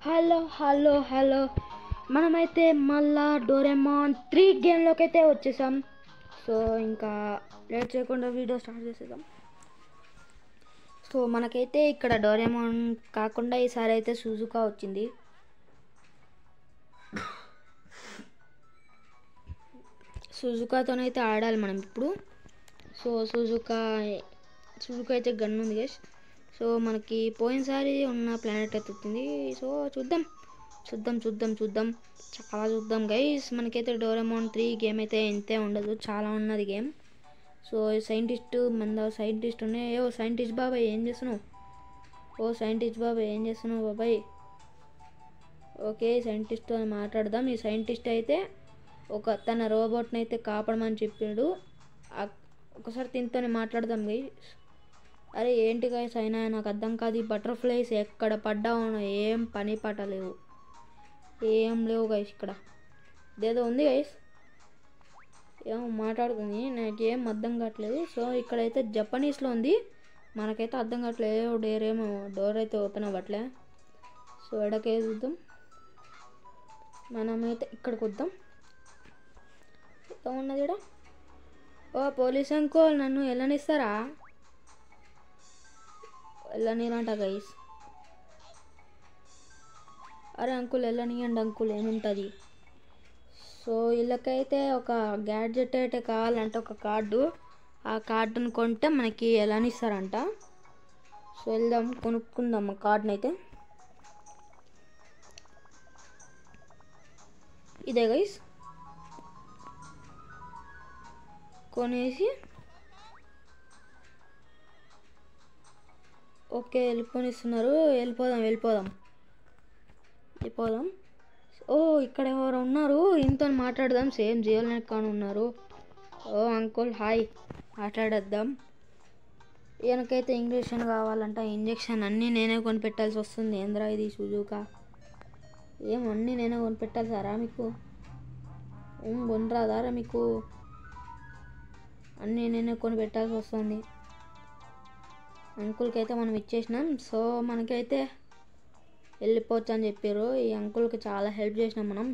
Hello hello hello మనమైతే మళ్ళా Doraemon 3 గేమ్లోకి అయితే వచ్చేసాం. సో ఇంకా లేట్ చేయకుండా వీడియో స్టార్ట్ చేసేద్దాం. సో మనకైతే ఇక్కడ డోరేమాన్ కాకుండా ఈసారి అయితే సుజుకా వచ్చింది. సుజుకాతోనైతే ఆడాలి మనం ఇప్పుడు. సో సుజుకా అయితే గన్ ఉంది గైస్. సో మనకి పోయినసారి ఉన్న ప్లానెట్ ఎత్తుతుంది. సో చూద్దాం చాలా చూద్దాం గైస్. మనకైతే డోరేమాన్ 3 గేమ్ అయితే ఇంతే ఉండదు, చాలా ఉన్నది గేమ్. సో సైంటిస్ట్ ఉన్నాయి. సైంటిస్ట్ బాబాయ్ ఏం చేస్తున్నావు? బాబాయ్? ఓకే, సైంటిస్ట్తో మాట్లాడదాం. ఈ సైంటిస్ట్ అయితే తన రోబోట్ని అయితే కాపాడమని చెప్పాడు. ఒకసారి దీంతో మాట్లాడదాం గైస్. అరే ఏంటి గైస్ అయినా నాకు అర్థం కాదు. ఈ బటర్ఫ్లైస్ ఎక్కడ పడ్డా ఏం పని పాట లేవు, ఏం లేవు గైస్. ఇక్కడ ఇదేదో ఉంది గైస్, ఏమో మాట్లాడుతుంది, నాకేం అర్థం కావట్లేదు. సో ఇక్కడైతే జపనీస్లో ఉంది, మనకైతే అర్థం కావట్లేదు. డోర్ అయితే ఓపెన్ అవ్వట్లే. సో ఎడకే చూద్దాం. మనమైతే ఇక్కడికి వద్దాం. ఏమున్నది ఇక్కడ? ఓ పోలీస్ అంకుల్, నన్ను వెళ్ళనిస్తారా? వెళ్ళనిరంట గైస్. అరే అంకుల్ వెళ్ళనియండి అంకుల్, ఏముంటుంది. సో వీళ్ళకైతే ఒక గ్యాడ్జెట్ అయితే కావాలంటే ఒక కార్డు, ఆ కార్డును కొంటే మనకి వెళ్ళనిస్తారంట. సో వెళ్దాం, కొనుక్కుందాం ఆ కార్డుని అయితే. ఇదే గైస్, కొనేసి ఓకే వెళ్ళిపోనిస్తున్నారు. వెళ్ళిపోదాం. ఓ ఇక్కడ ఎవరు ఉన్నారు, ఇంతో మాట్లాడదాం. సేమ్ జియోల్ నెట్ కాని ఉన్నారు. ఓ అంకుల్ హాయ్, మాట్లాడేద్దాం. ఈయనకైతే ఇంజక్షన్ కావాలంట. ఇంజక్షన్ అన్నీ నేనే కొనిపెట్టాల్సి వస్తుంది. ఏంద్రా ఇది సుజుకా, అన్నీ నేనే కొనిపెట్టాలి సారా మీకు? కొనరాదారా మీకు? అన్నీ నేనే కొనిపెట్టాల్సి వస్తుంది. అంకుల్కి అయితే మనం ఇచ్చేసినాం. సో మనకైతే వెళ్ళిపోవచ్చు అని చెప్పారు. ఈ అంకుల్కి చాలా హెల్ప్ చేసినాం మనం.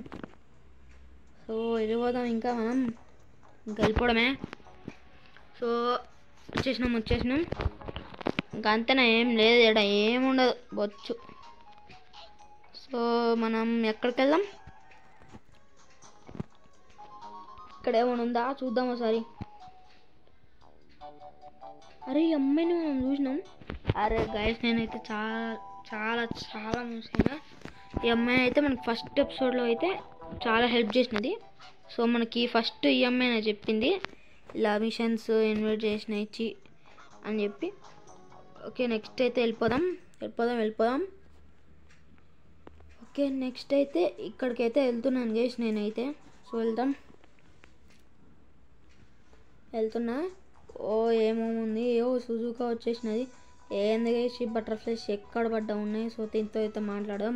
సో వెళ్ళిపోదాం, ఇంకా మనం వెళ్ళిపోవడమే. సో వచ్చేసినాం. ఇంకా అంతేనా, ఏం లేదు, ఇక్కడ ఏముండదు, బొచ్చు. సో మనం ఎక్కడికి వెళ్దాం? ఇక్కడ ఏమైనా ఉందా చూద్దాం ఒకసారి. అరే ఈ అమ్మాయిని మనం చూసినాం. అరే గైస్ నేనైతే చాలా చూసాను. ఈ అమ్మాయి అయితే మనకి ఫస్ట్ ఎపిసోడ్లో అయితే చాలా హెల్ప్ చేసినది. సో మనకి ఫస్ట్ ఈ అమ్మాయి చెప్పింది ఇలా మిషన్స్ ఇన్వైట్ చేసిన ఇచ్చి అని చెప్పి. ఓకే నెక్స్ట్ అయితే వెళ్ళిపోదాం. ఓకే నెక్స్ట్ అయితే ఇక్కడికైతే వెళ్తున్నాను గైస్ నేనైతే. సో వెళ్తున్నా. ఓ ఏమోముంది, సుజుకా వచ్చేసినది. ఏంది గైస్ ఈ బటర్ఫ్లైస్ ఎక్కడ పడ్డా ఉన్నాయి. సో దీంతో అయితే మాట్లాడదాం.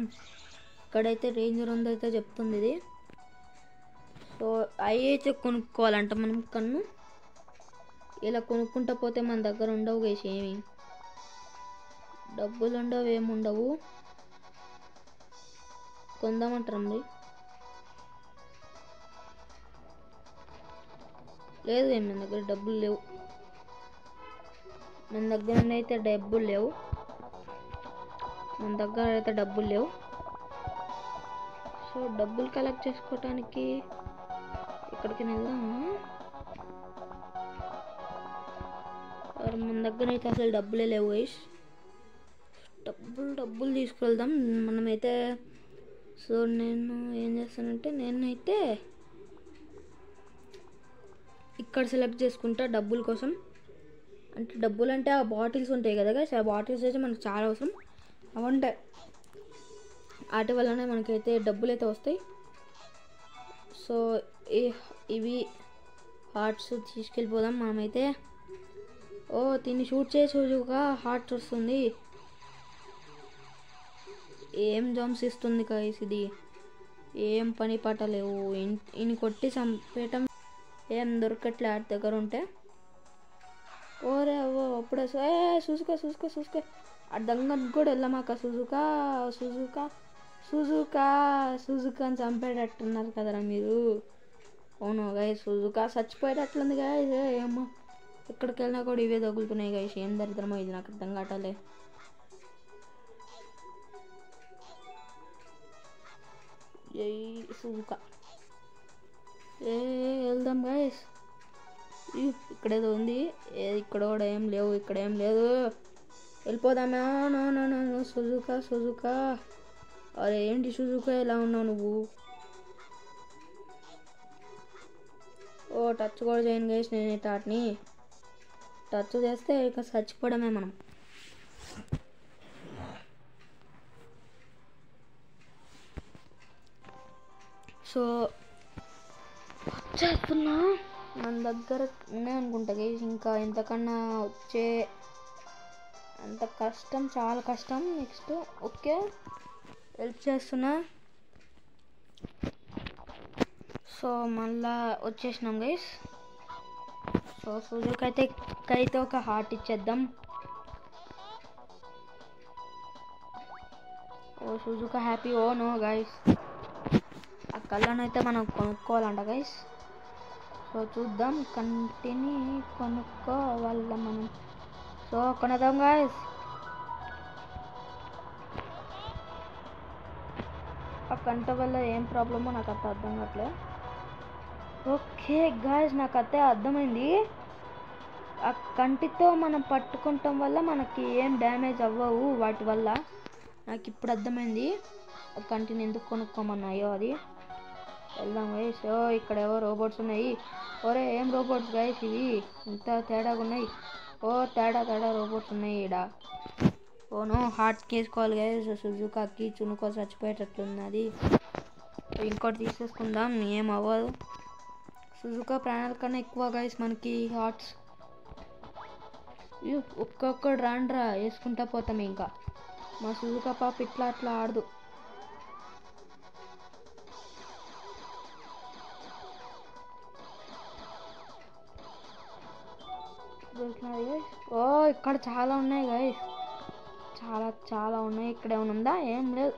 ఇక్కడైతే రేంజర్ ఉందో అయితే చెప్తుంది ఇది. సో అవి అయితే కొనుక్కోవాలంట మనం కన్ను. ఇలా కొనుక్కుంటా పోతే మన దగ్గర ఉండవు గైస్, ఏమి డబ్బులు ఉండవు, ఏముండవు. కొందామంటారు మరి. లేదు మన దగ్గర డబ్బులు లేవు. మన దగ్గర అయితే డబ్బులు లేవు. సో డబ్బులు కలెక్ట్ చేసుకోవటానికి ఇక్కడికి వెళ్దాము. మన దగ్గర అయితే అసలు డబ్బులే లేవు గైస్. డబ్బులు తీసుకువెళ్దాం మనమైతే. సో నేను ఏం చేస్తానంటే నేనైతే ఇక్కడ సెలెక్ట్ చేసుకుంటా డబ్బుల కోసం. అంటే డబ్బులు అంటే ఆ బాటిల్స్ ఉంటాయి కదా గైస్, ఆ బాటిల్స్ అయితే మనకు చాలా అవసరం. అవంటే వాటి వల్లనే మనకైతే డబ్బులు అయితే వస్తాయి. సో ఇవి హార్ట్స్ తీసుకెళ్ళిపోదాం మనమైతే. దీన్ని షూట్ చేసేగా హార్ట్స్ వస్తుంది. ఏం జంప్స్ ఇస్తుంది గైస్ ఇది, ఏం పని పాట లేవు. ఇన్ని కొట్టి చంపేయటం ఏం దొరకట్లే ఆడి దగ్గర ఉంటే. ఓరే అప్పుడే చూసుకో ఆ దొంగ కూడా వెళ్ళమాక. సుజుకా సుజుకా సుజుకాని చంపేటట్టున్నారు కదరా మీరు. అవును గైస్, సుజుకా చచ్చిపోయేటట్లుంది గైస్. ఏమో ఎక్కడికి వెళ్ళినా కూడా ఇవే తగులుతున్నాయి గైస్. ఏం దరిద్రమో ఇది, నాకు అర్థం కావట్లే. జై సుజుకా. వెళ్దాం గైస్. ఇక్కడేదో ఉంది, ఇక్కడ కూడా ఏం లేవు, ఇక్కడ ఏం లేదు. వెళ్ళిపోదామా? No no no no, Suzuka Suzuka. అరే ఏంటి సుజుకా ఎలా ఉన్నావు నువ్వు? ఓ టచ్ కూడా చేయను గైస్ నేనైతే వాటిని. టచ్ చేస్తే ఇక చచ్చిపోవడమే మనం. సో వచ్చేస్తున్నా. మన దగ్గర ఉన్నాయనుకుంటా గైస్ ఇంకా. ఎంతకన్నా వచ్చే అంత కష్టం, చాలా కష్టం. నెక్స్ట్ ఓకే హెల్ప్ చేస్తున్నా. సో మళ్ళా వచ్చేసినాం గైస్. సో సుజుకా అయితే ఒక హార్ట్ ఇచ్చేద్దాం. Oh Suzuka happy. Oh no guys, ఆ కళ్ళనైతే మనం కొనుక్కోవాలంట గైస్. సో చూద్దాం, కంటిని కొనుక్కోవాల మనం. సో కొనదాం గైస్. ఆ కంట వల్ల ఏం ప్రాబ్లమో నాకు అంత అర్థం కావట్లే. ఓకే గైస్, నాకు అయితే అర్థమైంది. ఆ కంటితో మనం పట్టుకుంటాం వల్ల మనకి ఏం డ్యామేజ్ అవ్వవు వాటి వల్ల. నాకు ఇప్పుడు అర్థమైంది ఆ కంటిని ఎందుకు కొనుక్కోమన్నాయో అది. వెళ్దాం గైస్. ఇక్కడ ఏవో రోబోట్స్ ఉన్నాయి. ఒరే ఏం రోబోట్స్ గైస్ ఇవి, ఇంత తేడాగా ఉన్నాయి. ఓ తేడా రోబోట్స్ ఉన్నాయి ఈడ. ఓనో హార్ట్ కేసుకోవాలి గైస్. సుజుకాకి చునుకో చచ్చిపోయేటట్లున్నది. ఇంకోటి తీసేసుకుందాం, ఏం అవ్వదు. సుజుకా ప్రాణాల కన్నా ఎక్కువ గైస్ మనకి హార్ట్స్. ఒక్కొక్కడు రాండ్రా వేసుకుంటా పోతాం. ఇంకా మా సుజుకా పాప ఇట్లా అట్లా ఆడదు. ఓ ఇక్కడ చాలా ఉన్నాయి గైస్, చాలా చాలా ఉన్నాయి. ఇక్కడ ఏమైనా ఉందా? ఏం లేదు.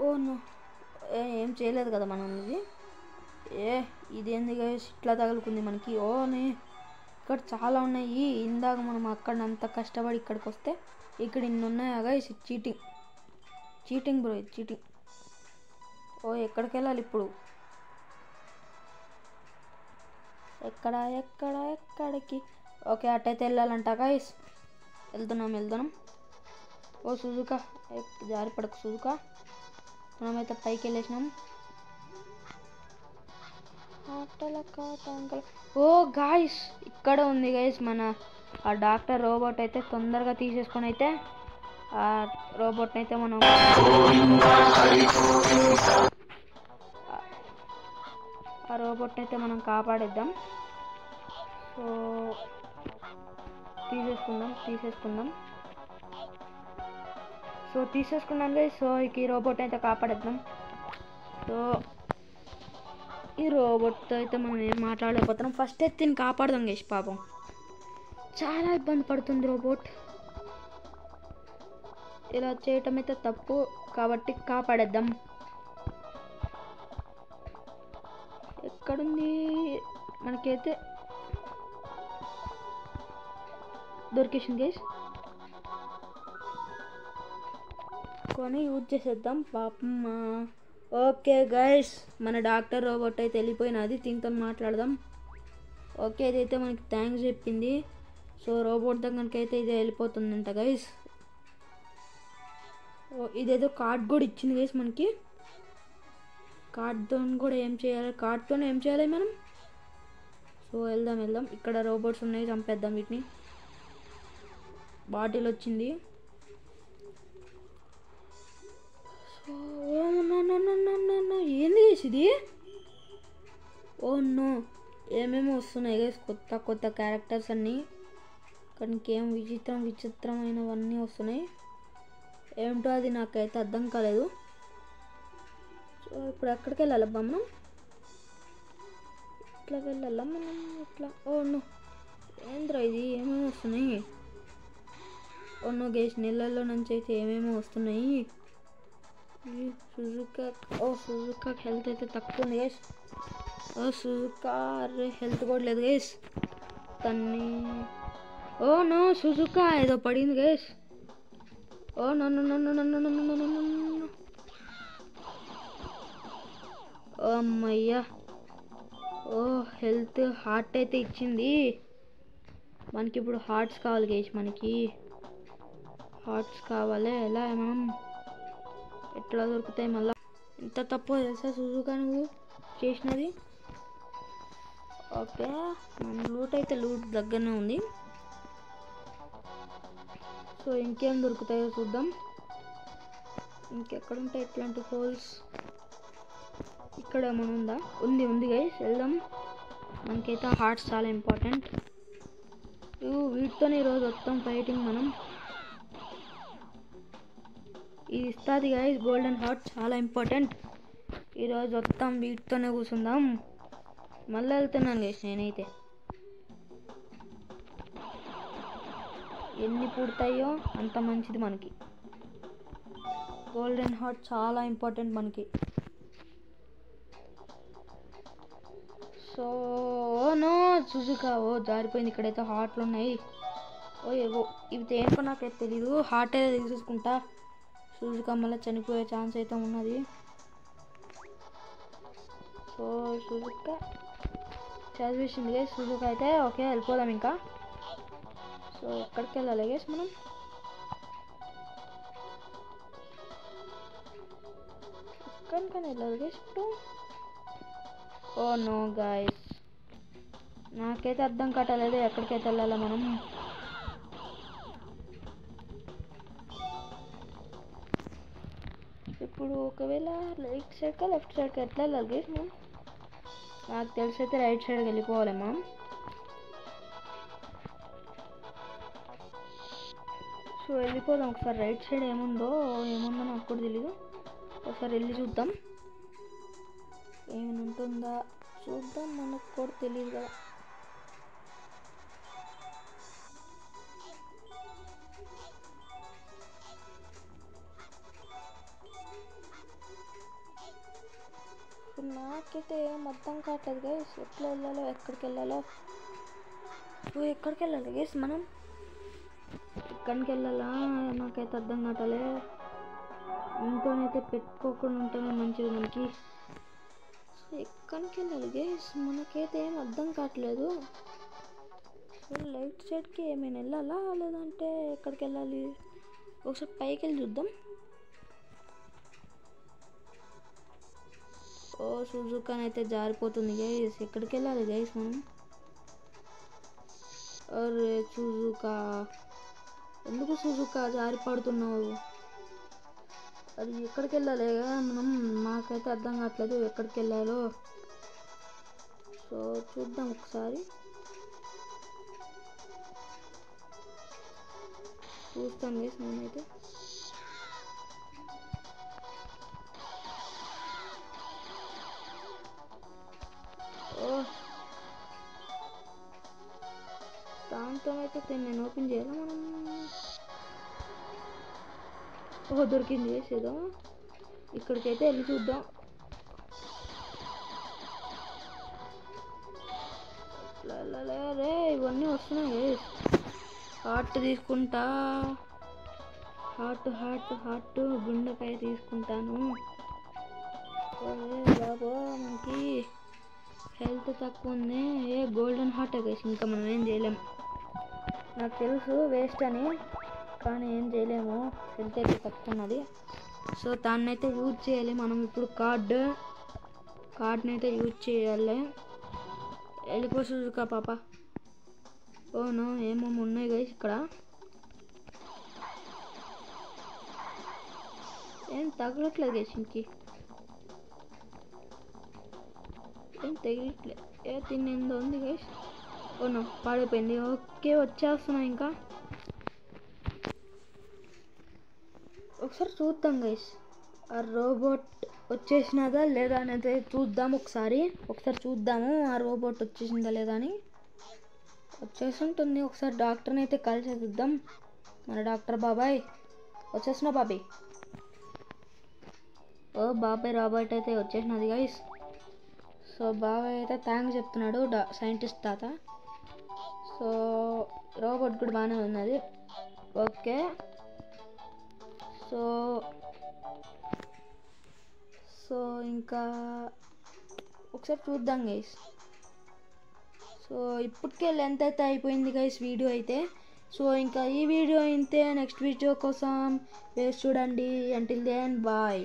ఓ నో, ఏం చేయలేదు కదా మనం ఇది. ఇదేంది గైస్ ఇట్లా తగులుకుంది మనకి? ఓనే ఇక్కడ చాలా ఉన్నాయి. ఇందాక మనం అక్కడ అంత కష్టపడి ఇక్కడికి వస్తే ఇక్కడ ఇన్ని ఉన్నాయా గైస్? చీటింగ్ బ్రో, ఇది చీటింగ్. ఓ ఎక్కడికి వెళ్ళాలి ఇప్పుడు? ఎక్కడికి? ఓకే అట్టయితే వెళ్ళాలంట గైస్. వెళ్తున్నాం. ఓ సుజుకా జారి పడకు సుజుకా. మనమైతే పైకి వెళ్ళేసినాం. ఓ గాయ్స్ ఇక్కడ ఉంది గైస్ మన ఆ డాక్టర్ రోబోట్. అయితే తొందరగా తీసేసుకొని అయితే ఆ రోబోట్ని అయితే మనం కాపాడేద్దాం. సో తీసేసుకున్నాం గైస్. సో ఈ రోబోట్ అయితే కాపాడేద్దాం. సో ఈ రోబోట్తో అయితే మనం ఏం మాట్లాడలేకపోతున్నాం. ఫస్ట్ అయితే దీన్ని కాపాడదాం గైస్. పాపం చాలా ఇబ్బంది పడుతుంది రోబోట్. ఇలా చేయటం అయితే తప్పు కాబట్టి కాపాడేద్దాం. ఎక్కడుంది? మనకైతే దొరికేసింది గైస్. కొని యూజ్ చేసేద్దాం పాపం. ఓకే గైస్, మన డాక్టర్ రోబోట్ అయితే వెళ్ళిపోయినది. దీంతో మాట్లాడదాం. ఓకే ఇదైతే మనకి థ్యాంక్స్ చెప్పింది. సో రోబోట్ దగ్గరికి అయితే ఇదే వెళ్ళిపోతుందంట గైస్. ఇదేదో కార్డ్ కూడా ఇచ్చింది గైస్ మనకి. కార్డ్తో కూడా ఏం చేయాలి మనం? సో వెళ్దాం. ఇక్కడ రోబోట్స్ ఉన్నాయి, చంపేద్దాం వీటిని. బాటిల్ వచ్చింది. సో ఏంది గైస్ ఇది? ఓ నో, ఏమేమి వస్తున్నాయి గైస్ కొత్త క్యారెక్టర్స్ అన్నీ. కానీ ఇంకేం విచిత్రమైనవన్నీ వస్తున్నాయి. ఏమిటో అది నాకైతే అర్థం కాలేదు. సో ఇప్పుడు ఎక్కడికి వెళ్ళాలబ్బా మనం? ఇట్లా వెళ్ళాలా మనం? ఇట్లా. ఓ నో, ఏంద్రా ఇది? ఏమేమి వస్తున్నాయి? ఓ గైస్ నీళ్ళల్లో నుంచి అయితే ఏమేమో వస్తున్నాయి. సుజుకా సుజుకా హెల్త్ అయితే తక్కువ ఉంది గైస్. సుజుకా అరే హెల్త్ కూడా లేదు గైస్ తన్ని. నో సుజుకా ఏదో పడింది guys. No no no no no no no no no no. అమ్మయ్యా. హెల్త్ హార్ట్ అయితే ఇచ్చింది మనకి. ఇప్పుడు హార్ట్స్ కావాలి గైస్, మనకి హార్ట్స్ కావాలి. ఎలా మనం ఎట్లా దొరుకుతాయి మళ్ళీ? ఎంత తప్పు తెలుసా సుజుకా నువ్వు చేసినది. ఓకే మన లూట్ అయితే లూట్ దగ్గరనే ఉంది. సో ఇంకేం దొరుకుతాయో చూద్దాం. ఇంకెక్కడ ఉంటాయి ఇట్లాంటి హోల్స్? ఇక్కడ ఏమైనా ఉందా? ఉంది గైస్, వెళ్దాం. మనకైతే హార్ట్స్ చాలా ఇంపార్టెంట్. వీటితోనే ఈరోజు మొత్తం ఫైటింగ్ మనం. ఇది ఇస్తుంది గైస్ గోల్డెన్ హార్ట్, చాలా ఇంపార్టెంట్. ఈరోజు మొత్తం వీటితోనే కూర్చుందాం. మళ్ళీ వెళ్తున్నాను గైస్ నేనైతే. ఎన్ని పుడతాయో అంత మంచిది మనకి. గోల్డెన్ హార్ట్ చాలా ఇంపార్టెంట్ మనకి. సో నో సుజుకా జారిపోయింది. ఇక్కడైతే హార్ట్లు ఉన్నాయి. ఏవో ఇవి దేనికో నాకైతే తెలీదు. హార్ట్ అయితే తీసేసుకుంటా. సుజుకా మళ్ళీ చనిపోయే ఛాన్స్ అయితే ఉన్నది. సో సుజుకా చదివేసింది గైస్ సుజుకా అయితే. ఓకే వెళ్ళిపోదాం ఇంకా. సో ఎక్కడికి వెళ్ళాలి గైస్ మనం? ఎక్కడికైనా వెళ్ళాలి గైస్ ఇప్పుడు. నో గైస్ నాకైతే అర్థం కావట్లేదు ఎక్కడికైతే వెళ్ళాలా మనం. ఇప్పుడు ఒకవేళ రైట్ సైడ్కా లెఫ్ట్ సైడ్కా ఎట్లా వెళ్ళాలి గైస్ మనం? నాకు తెలిసి అయితే రైట్ సైడ్కి వెళ్ళిపోవాలి మనం. సో వెళ్ళిపోదాం ఒకసారి. రైట్ సైడ్ ఏముందో నాకు కూడా తెలీదు. ఒకసారి వెళ్ళి చూద్దాం ఏమైనా ఉంటుందా చూద్దాం. మనకు కూడా తెలియదు కదా. నాకైతే ఏం అర్థం కావట్లేదు గైస్ ఎట్లా వెళ్ళాలో ఎక్కడికి వెళ్ళాలో. ఎక్కడికి వెళ్ళాలి గైస్ మనం? ఎక్కడికి వెళ్ళాలా నాకైతే అర్థం కావట్లే. ఇంట్లోనైతే పెట్టుకోకుండా ఉంటేనే మంచిది మనకి. సో ఎక్కడికి వెళ్ళాలి గైస్ మనకైతే ఏం అర్థం కావట్లేదు. సో లెఫ్ట్ సైడ్కి ఏమైనా వెళ్ళాలా లేదంటే ఎక్కడికి వెళ్ళాలి? ఒకసారి పైకి వెళ్ళి చూద్దాం. సుజుకా అయితే జారిపోతుంది గైస్. ఎక్కడికి వెళ్ళాలి గైస్ మనం? అరే సుజుకా ఎందుకు సుజుకా జారి పడుతున్నావు? అది ఎక్కడికి వెళ్ళాలి మనం? మాకైతే అర్థం కావట్లేదు ఎక్కడికి వెళ్ళాలో. సో చూద్దాం ఒకసారి. చూస్తాను గైస్ నేనైతే. దాంతో అయితే నేను ఓపెన్ చేయాలా మనం? దొరికింది చేసేదో. ఇక్కడికైతే వెళ్ళి చూద్దాం. రే ఇవన్నీ వస్తున్నాయి. హార్ట్ తీసుకుంటా. హార్ట్ గుండెకాయ తీసుకుంటాను. బాబా మనకి హెల్త్ తక్కువ ఉంది. గోల్డెన్ హార్ట్ గైస్ ఇంకా మనం ఏం చేయలేము. నాకు తెలుసు వేస్ట్ అని, కానీ ఏం చేయలేము. హెల్త్ అయితే తక్కువ ఉన్నది. సో దాన్ని అయితే యూజ్ చేయాలి మనం ఇప్పుడు. కార్డ్ని అయితే యూజ్ చేయాలి. వెళ్ళిపో సుజుకా పాప. నో ఏమేమి ఉన్నాయి గైస్ ఇక్కడ. ఏం తగలట్లేదు గైస్ ఇంకి. ఏం తగిలట్లేదు. తిన్నేందో ఉంది గైస్. నో పాడైపోయింది. ఓకే వచ్చేస్తున్నా ఇంకా. ఒకసారి చూద్దాం గైస్ ఆ రోబోట్ వచ్చేసినదా లేదా అనేది చూద్దాం. ఒకసారి చూద్దాము ఆ రోబోట్ వచ్చేసిందా లేదా అని. వచ్చేసి ఉంటుంది. ఒకసారి డాక్టర్ని అయితే కలిసి చూద్దాం. మన డాక్టర్ బాబాయ్ వచ్చేసిన బాబాయ్. ఓ బాబాయ్ రాబర్ట్ అయితే వచ్చేసినది గైస్. సో బాబాయ్ అయితే థ్యాంక్స్ చెప్తున్నాడు సైంటిస్ట్ తాత. సో రోబోట్ కూడా బాగానే ఉన్నది. ఓకే సో సో ఇంకా ఒకసారి చూద్దాం గైస్. సో ఇప్పటికే లెంత్ అయితే అయిపోయింది గైస్ వీడియో అయితే. సో ఇంకా ఈ వీడియో అయితే నెక్స్ట్ వీడియో కోసం వేసి చూడండి. Until then bye.